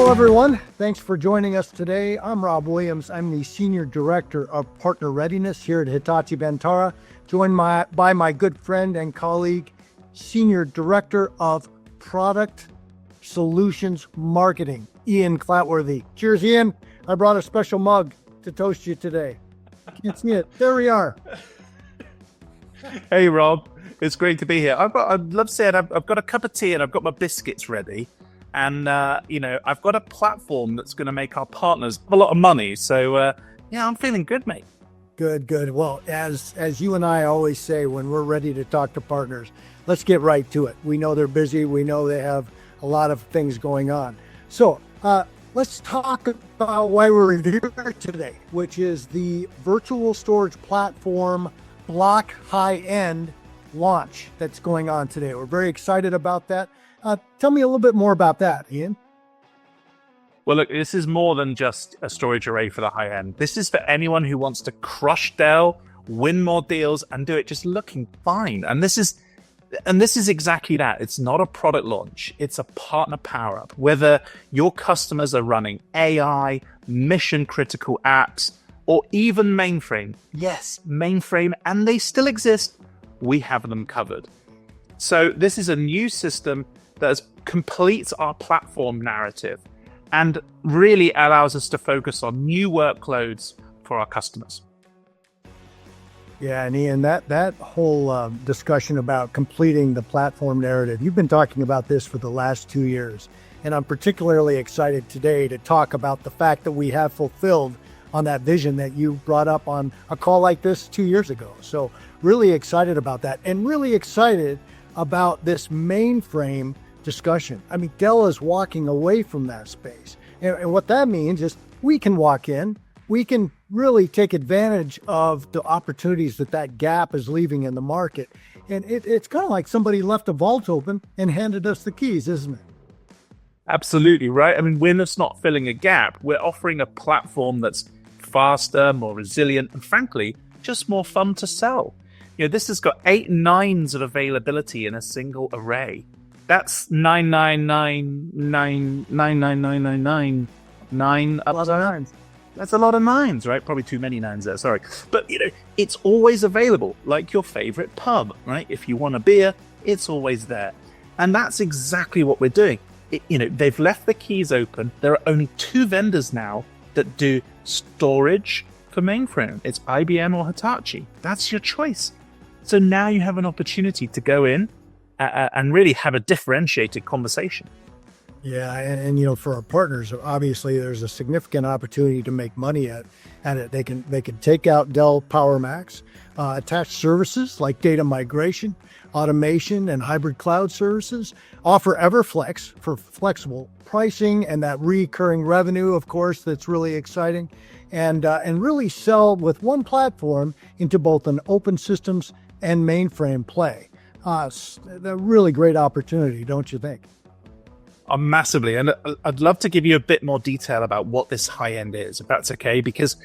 Hello, everyone. Thanks for joining us today. I'm Rob Williams. I'm the Senior Director of Partner Readiness here at Hitachi Vantara, joined by my good friend and colleague, Senior Director of Product Solutions Marketing, Ian Clatworthy. Cheers, Ian. I brought a special mug to toast you today. Can't see it. There we are. Hey, Rob. It's great to be here. I'd love to say it. I've got a cup of tea and I've got my biscuits ready. And, I've got a platform that's going to make our partners a lot of money. So, I'm feeling good, mate. Good. Well, as you and I always say when we're ready to talk to partners, let's get right to it. We know they're busy. We know they have a lot of things going on. So let's talk about why we're here today, which is the virtual storage platform Block High-End launch that's going on today. We're very excited about that. Tell me a little bit more about that, Ian. Well, look, this is more than just a storage array for the high end. This is for anyone who wants to crush Dell, win more deals, and do it just looking fine. And this is exactly that. It's not a product launch. It's a partner power up. Whether your customers are running AI, mission critical apps, or even mainframe. Yes, mainframe, and they still exist. We have them covered. So this is a new system that completes our platform narrative and really allows us to focus on new workloads for our customers. Yeah, and Ian, that whole discussion about completing the platform narrative, you've been talking about this for the last 2 years. And I'm particularly excited today to talk about the fact that we have fulfilled on that vision that you brought up on a call like this 2 years ago. So really excited about that, and really excited about this mainframe discussion. I mean, Dell is walking away from that space. And what that means is we can walk in, we can really take advantage of the opportunities that gap is leaving in the market. And it's kind of like somebody left a vault open and handed us the keys, isn't it? Absolutely, right? I mean, we're just not filling a gap. We're offering a platform that's faster, more resilient, and frankly, just more fun to sell. This has got 8 nines of availability in a single array. That's 999999999 up to nines. That's a lot of nines, right? Probably too many nines there, sorry. But, it's always available, like your favorite pub, right? If you want a beer, it's always there. And that's exactly what we're doing. They've left the keys open. There are only 2 vendors now that do storage for mainframe. It's IBM or Hitachi. That's your choice. So now you have an opportunity to go in and really have a differentiated conversation. Yeah, and for our partners, obviously there's a significant opportunity to make money at it. They can take out Dell PowerMax, attach services like data migration, automation, and hybrid cloud services, offer EverFlex for flexible pricing and that recurring revenue, of course, that's really exciting, and really sell with one platform into both an open systems and mainframe play. A really great opportunity, don't you think? Massively. And I'd love to give you a bit more detail about what this high end is, if that's okay, because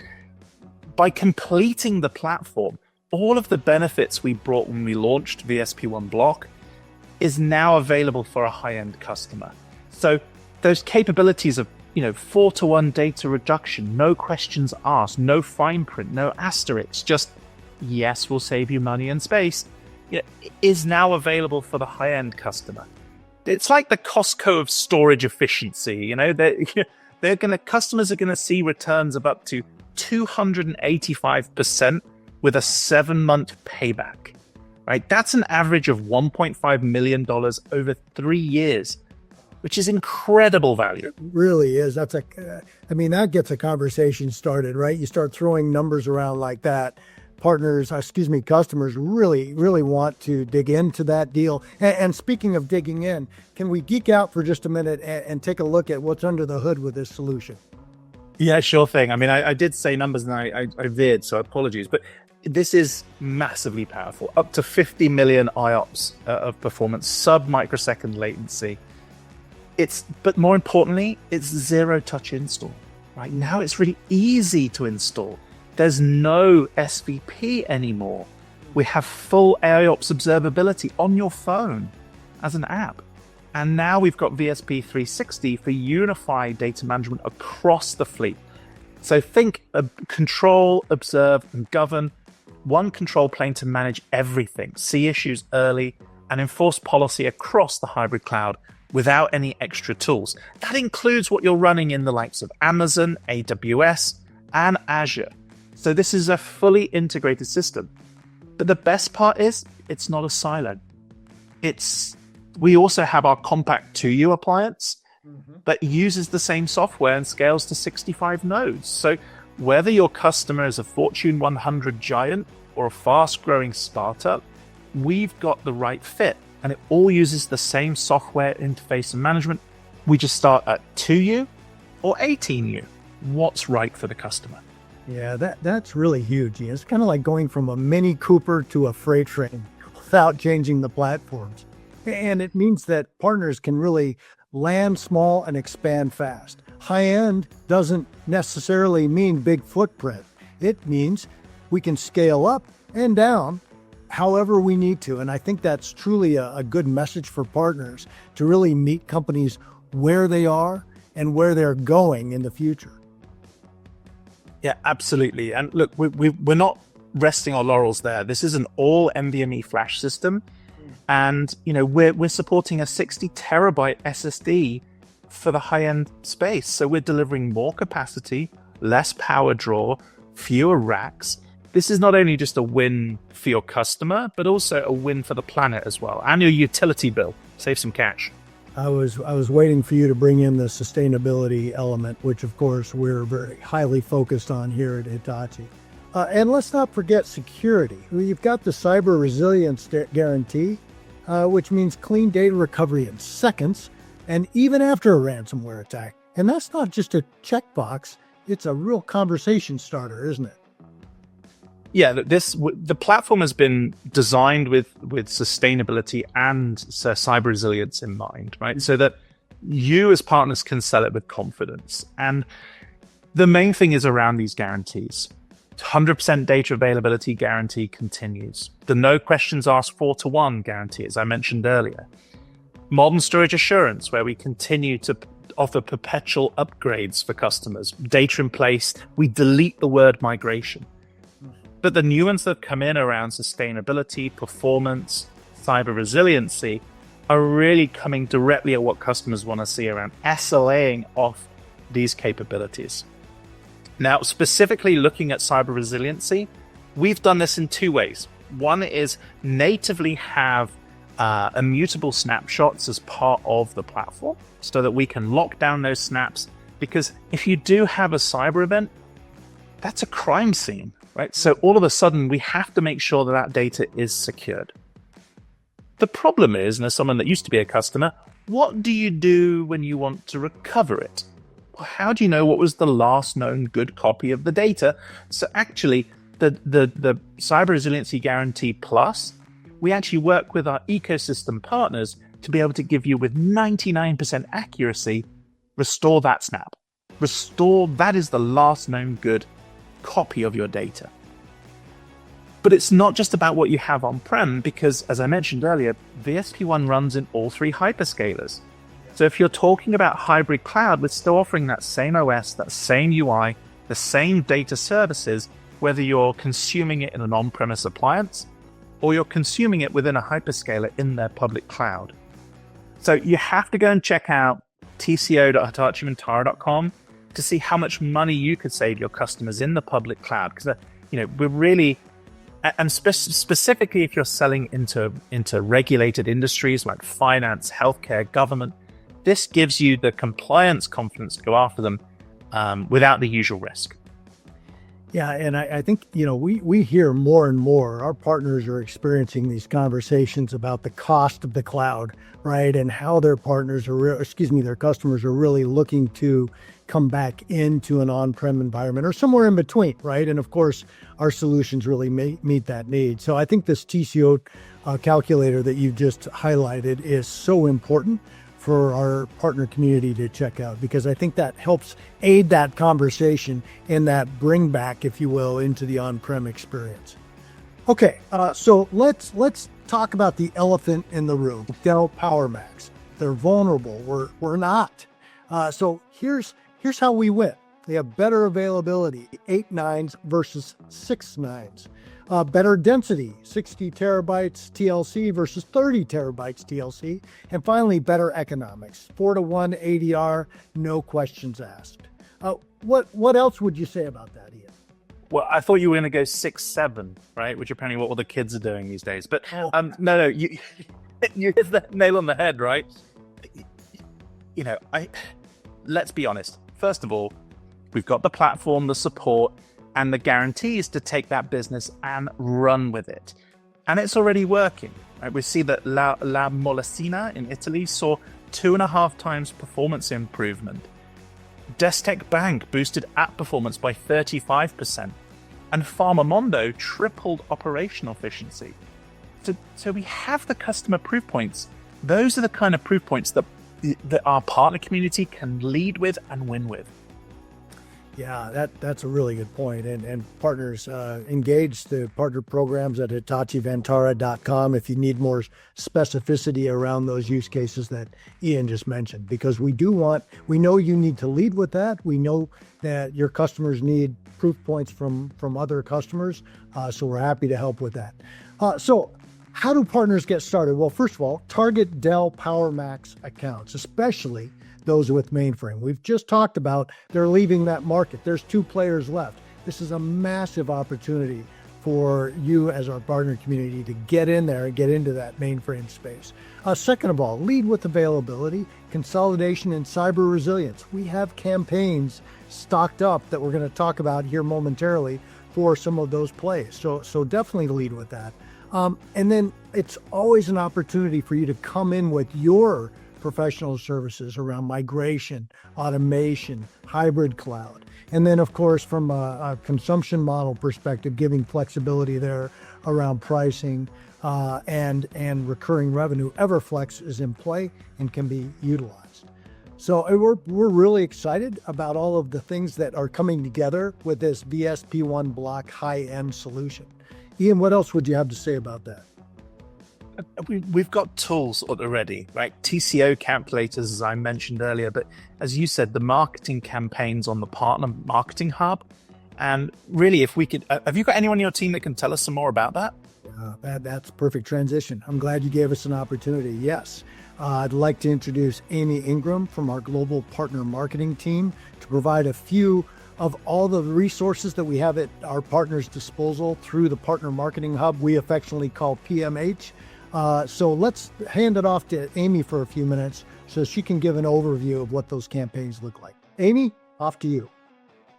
by completing the platform, all of the benefits we brought when we launched VSP One Block is now available for a high-end customer. So those capabilities of 4-to-1 data reduction, no questions asked, no fine print, no asterisks, just yes, we'll save you money and space, is now available for the high-end customer. It's like the Costco of storage efficiency. Customers are gonna see returns of up to 285% with a 7-month payback. Right? That's an average of $1.5 million over 3 years, which is incredible value. It really is. That gets a conversation started, right? You start throwing numbers around like that. Customers really, really want to dig into that deal. And speaking of digging in, can we geek out for just a minute and take a look at what's under the hood with this solution? Yeah, sure thing. I mean, I did say numbers and I veered, so apologies. But this is massively powerful. Up to 50 million IOPS of performance, sub-microsecond latency. But more importantly, it's zero-touch install. Right now, it's really easy to install. There's no SVP anymore. We have full AIOps observability on your phone as an app. And now we've got VSP 360 for unified data management across the fleet. So think control, observe, and govern. One control plane to manage everything, see issues early, and enforce policy across the hybrid cloud without any extra tools. That includes what you're running in the likes of Amazon, AWS, and Azure. So this is a fully integrated system. But the best part is it's not a silo. We also have our compact 2U appliance that uses the same software and scales to 65 nodes. So whether your customer is a Fortune 100 giant or a fast-growing startup, we've got the right fit, and it all uses the same software interface and management. We just start at 2U or 18U. What's right for the customer? Yeah, that's really huge. It's kind of like going from a Mini Cooper to a freight train without changing the platforms. And it means that partners can really land small and expand fast. High end doesn't necessarily mean big footprint. It means we can scale up and down however we need to. And I think that's truly a good message for partners to really meet companies where they are and where they're going in the future. Yeah, absolutely. And look, we're not resting our laurels there. This is an all NVMe flash system. And, we're supporting a 60 terabyte SSD for the high-end space. So we're delivering more capacity, less power draw, fewer racks. This is not only just a win for your customer, but also a win for the planet as well. And your utility bill. Save some cash. I was waiting for you to bring in the sustainability element, which of course we're very highly focused on here at Hitachi. And let's not forget security. You've got the cyber resilience guarantee, which means clean data recovery in seconds, and even after a ransomware attack. And that's not just a checkbox, it's a real conversation starter, isn't it? Yeah, the platform has been designed with sustainability and cyber resilience in mind, right? So that you as partners can sell it with confidence. And the main thing is around these guarantees. 100% data availability guarantee continues. The no questions asked 4-to-1 guarantee, as I mentioned earlier. Modern storage assurance, where we continue to offer perpetual upgrades for customers. Data in place, we delete the word migration. But the new ones that come in around sustainability, performance, cyber resiliency are really coming directly at what customers want to see around SLAing off these capabilities. Now, specifically looking at cyber resiliency, we've done this in two ways. One is natively have immutable snapshots as part of the platform so that we can lock down those snaps, because if you do have a cyber event, that's a crime scene. Right? So all of a sudden, we have to make sure that data is secured. The problem is, and as someone that used to be a customer, what do you do when you want to recover it? Well, how do you know what was the last known good copy of the data? So actually, the Cyber Resiliency Guarantee Plus, we actually work with our ecosystem partners to be able to give you with 99% accuracy, restore that snap. That is the last known good copy of your data. But it's not just about what you have on-prem, because as I mentioned earlier, VSP One runs in all three hyperscalers. So if you're talking about hybrid cloud, we're still offering that same OS, that same UI, the same data services, whether you're consuming it in an on-premise appliance or you're consuming it within a hyperscaler in their public cloud. So you have to go and check out tco.hitachimantara.com to see how much money you could save your customers in the public cloud. Because, we're really, and specifically if you're selling into regulated industries like finance, healthcare, government, this gives you the compliance confidence to go after them without the usual risk. Yeah, and I think, we hear more and more, our partners are experiencing these conversations about the cost of the cloud, right? And how their partners their customers are really looking to come back into an on-prem environment or somewhere in between, right? And of course, our solutions really meet that need. So I think this TCO calculator that you just highlighted is so important for our partner community to check out, because I think that helps aid that conversation and that bring back, if you will, into the on-prem experience. Okay, so let's talk about the elephant in the room, Dell PowerMax, they're vulnerable. We're not. So here's how we win. They have better availability, 8 nines versus 6 nines. Better density, 60 terabytes TLC versus 30 terabytes TLC. And finally, better economics, 4-to-1 ADR, no questions asked. What else would you say about that, Ian? Well, I thought you were going to go 6-7, right? Which apparently what all the kids are doing these days. But no, you hit the nail on the head, right? Let's be honest. First of all, we've got the platform, the support, and the guarantees to take that business and run with it. And it's already working. Right? We see that La Molesina in Italy saw 2.5 times performance improvement. Destec Bank boosted app performance by 35%. And Farmamondo tripled operational efficiency. So we have the customer proof points. Those are the kind of proof points that our partner community can lead with and win with. Yeah, that's a really good point. And partners, engage the partner programs at hitachivantara.com if you need more specificity around those use cases that Ian just mentioned, because we know you need to lead with that. We know that your customers need proof points from other customers. So we're happy to help with that. So how do partners get started? Well, first of all, target Dell PowerMax accounts, especially those with mainframe. We've just talked about they're leaving that market. There's 2 players left. This is a massive opportunity for you as our partner community to get in there and get into that mainframe space. Second of all, lead with availability, consolidation, and cyber resilience. We have campaigns stocked up that we're going to talk about here momentarily for some of those plays. So definitely lead with that. And then it's always an opportunity for you to come in with your professional services around migration, automation, hybrid cloud. And then, of course, from a consumption model perspective, giving flexibility there around pricing and recurring revenue. Everflex is in play and can be utilized. So we're really excited about all of the things that are coming together with this VSP One block high-end solution. Ian, what else would you have to say about that? We've got tools already, right? TCO calculators, as I mentioned earlier, but as you said, the marketing campaigns on the partner marketing hub. And really, if we could, have you got anyone on your team that can tell us some more about that? That's perfect transition. I'm glad you gave us an opportunity. Yes. I'd like to introduce Amy Ingram from our Global Partner Marketing team to provide a few of all the resources that we have at our partners' disposal through the Partner Marketing Hub we affectionately call PMH. So let's hand it off to Amy for a few minutes so she can give an overview of what those campaigns look like. Amy, off to you.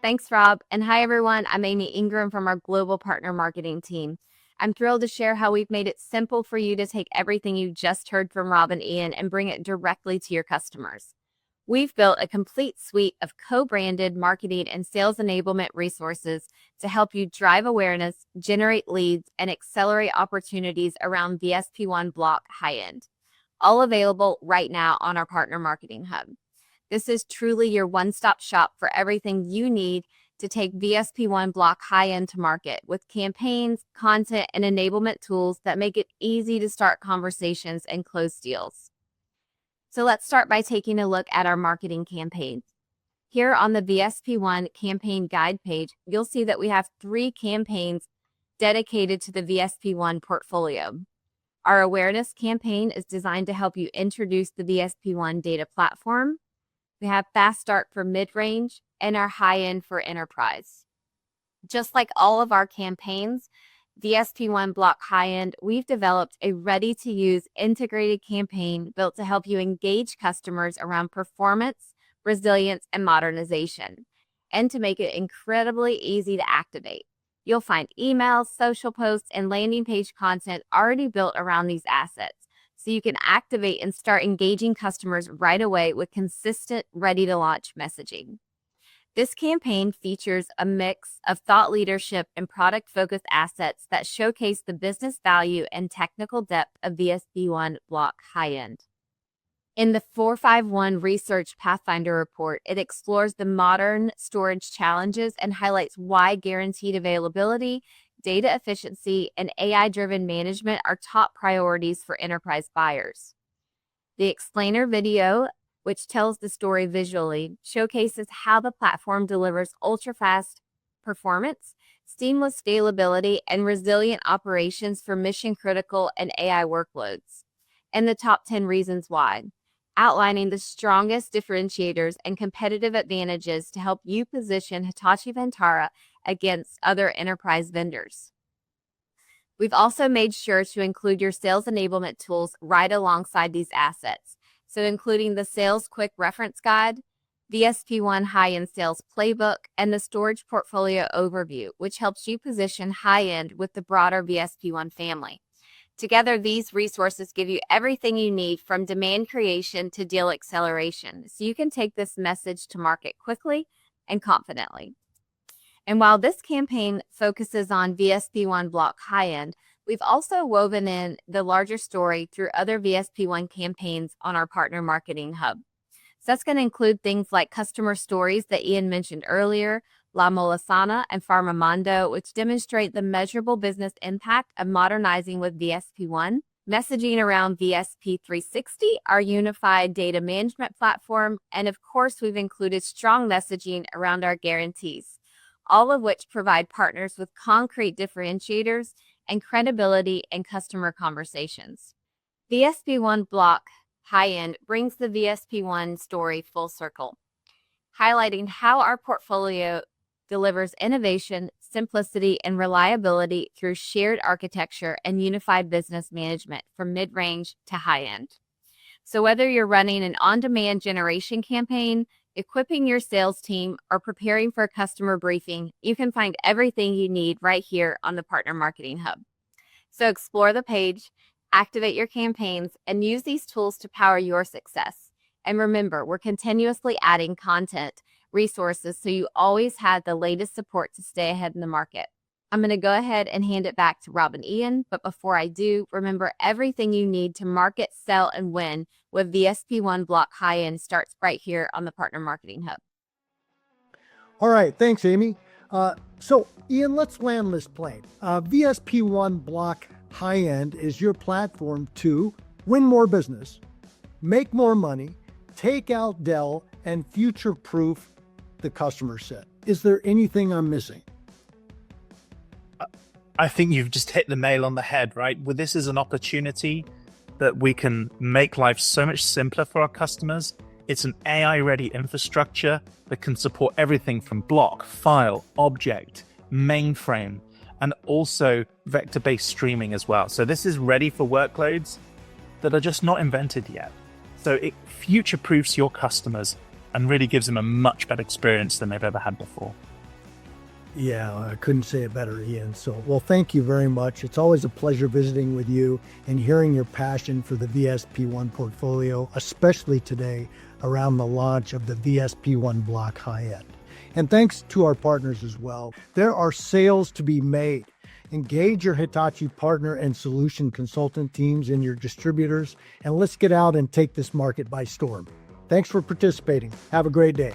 Thanks, Rob. And hi, everyone. I'm Amy Ingram from our Global Partner Marketing team. I'm thrilled to share how we've made it simple for you to take everything you just heard from Rob and Ian and bring it directly to your customers. We've built a complete suite of co-branded marketing and sales enablement resources to help you drive awareness, generate leads, and accelerate opportunities around VSP One block high-end, all available right now on our Partner Marketing Hub. This is truly your one-stop shop for everything you need to take VSP One block high-end to market with campaigns, content, and enablement tools that make it easy to start conversations and close deals. So let's start by taking a look at our marketing campaigns. Here on the VSP One campaign guide page, you'll see that we have 3 campaigns dedicated to the VSP One portfolio. Our awareness campaign is designed to help you introduce the VSP One data platform. We have Fast Start for mid-range and our high-end for enterprise. Just like all of our campaigns, VSP One block high-end, we've developed a ready-to-use integrated campaign built to help you engage customers around performance, resilience, and modernization, and to make it incredibly easy to activate. You'll find emails, social posts, and landing page content already built around these assets, so you can activate and start engaging customers right away with consistent, ready-to-launch messaging. This campaign features a mix of thought leadership and product-focused assets that showcase the business value and technical depth of VSP One block high-end. In the 451 Research Pathfinder Report, it explores the modern storage challenges and highlights why guaranteed availability, data efficiency, and AI-driven management are top priorities for enterprise buyers. The explainer video, which tells the story visually, showcases how the platform delivers ultra-fast performance, seamless scalability, and resilient operations for mission-critical and AI workloads. And the top 10 reasons why, outlining the strongest differentiators and competitive advantages to help you position Hitachi Vantara against other enterprise vendors. We've also made sure to include your sales enablement tools right alongside these assets. So including the Sales Quick Reference Guide, VSP One High-End Sales Playbook, and the Storage Portfolio Overview, which helps you position high-end with the broader VSP One family. Together, these resources give you everything you need from demand creation to deal acceleration, so you can take this message to market quickly and confidently. And while this campaign focuses on VSP One Block High-End, we've also woven in the larger story through other VSP One campaigns on our Partner Marketing Hub. So that's going to include things like customer stories that Ian mentioned earlier, La Molasana and Farmamondo, which demonstrate the measurable business impact of modernizing with VSP One, messaging around VSP 360, our unified data management platform, and of course, we've included strong messaging around our guarantees, all of which provide partners with concrete differentiators and credibility in customer conversations. VSP One Block High-End brings the VSP One story full circle, highlighting how our portfolio delivers innovation, simplicity, and reliability through shared architecture and unified business management from mid-range to high-end. So whether you're running an on-demand generation campaign, equipping your sales team, or preparing for a customer briefing, you can find everything you need right here on the Partner Marketing Hub. So explore the page, activate your campaigns, and use these tools to power your success. And remember, we're continuously adding content, resources, so you always have the latest support to stay ahead in the market. I'm going to go ahead and hand it back to Rob and Ian, but before I do, remember everything you need to market, sell, and win with VSP One Block High-End starts right here on the Partner Marketing Hub. All right, thanks, Amy. So, Ian, let's land this plane. VSP One Block High-End is your platform to win more business, make more money, take out Dell, and future-proof the customer set. Is there anything I'm missing? I think you've just hit the nail on the head, right? Well, this is an opportunity that we can make life so much simpler for our customers. It's an AI-ready infrastructure that can support everything from block, file, object, mainframe, and also vector-based streaming as well. So this is ready for workloads that are just not invented yet. So it future-proofs your customers and really gives them a much better experience than they've ever had before. Yeah, I couldn't say it better, Ian. So, well, thank you very much. It's always a pleasure visiting with you and hearing your passion for the VSP One portfolio, especially today around the launch of the VSP One Block High-End. And thanks to our partners as well. There are sales to be made. Engage your Hitachi partner and solution consultant teams and your distributors, and let's get out and take this market by storm. Thanks for participating. Have a great day.